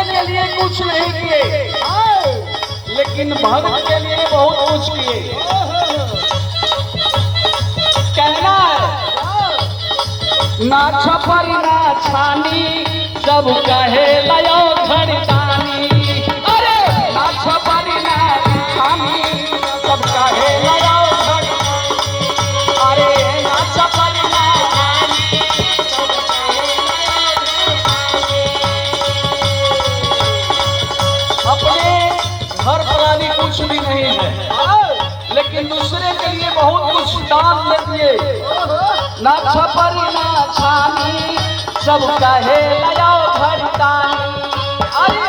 के लिए कुछ नहीं किए, लेकिन भक्त के लिए बहुत कुछ किए। कहना है ना छपर ना छानी सब कहे लयो घरदानी। अरे ना छपर ना छानी सब कहे लयो घरदानी। अरे ना छपर ना छानी सब कहे लयो घरदानी। अपने घर प्राणी कुछ भी नहीं है, लेकिन दूसरे के लिए बहुत कुछ दान दे दिए। ना छपर ना छानी सब कहे लयो घरदानी। अरे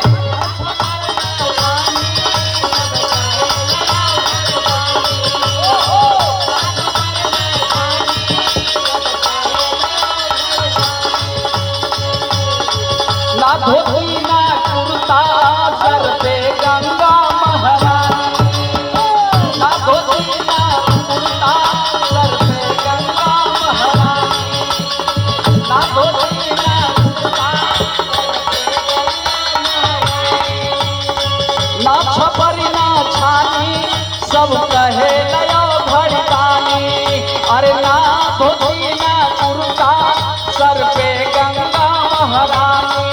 ना धोती ना कुर्ता सर पे गंगा महारानी। ना धोती ना कुर्ता सर पे गंगा महारानी। ना धोती ना कुर्ता ना छपर ना छानी सब कहे लयो घरदानी। अरे ना धोती ना कुर्ता सर पे गंगा महारानी।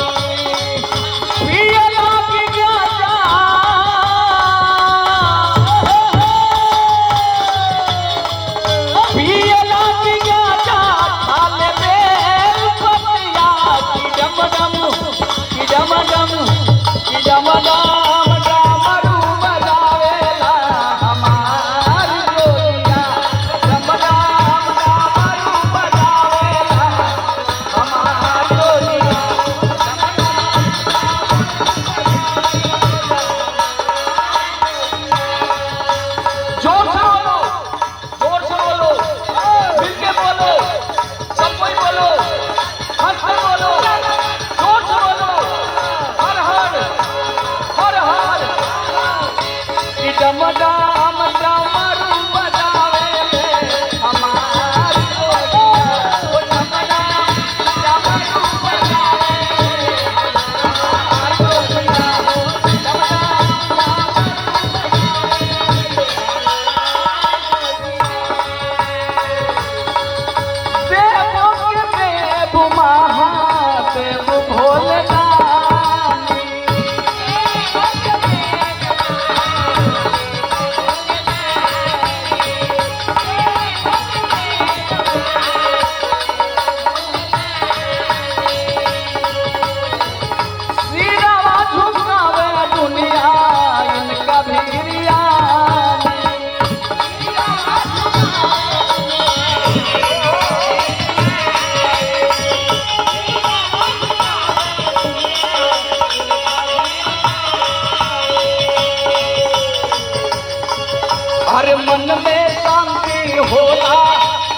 हर मन में शांति होला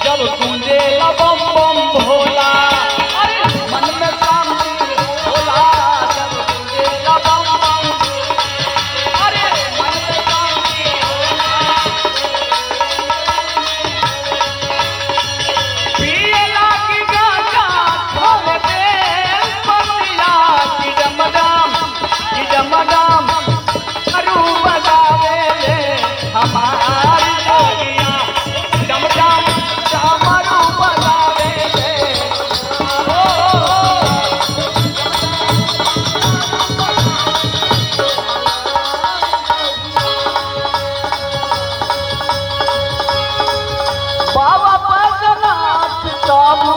जब गूंजे बम बम भोला। अरे मन में शांति होला जब गूंजे बम बम। अरे मन में शांति होला। पियला की गाजा खोल दे पतिया की डमडम अरू बजावे ले हमारी जोगिया डमडम डमरू बजावे ले। बाबा बैजनाथ प्रभु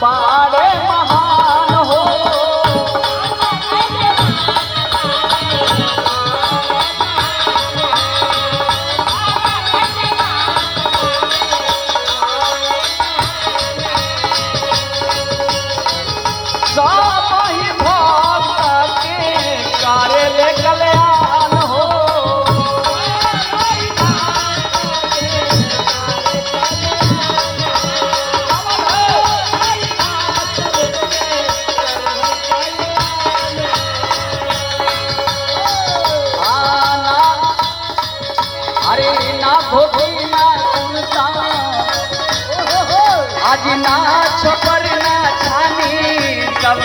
बड़े महान हो। आज ना छपर ना छानी सब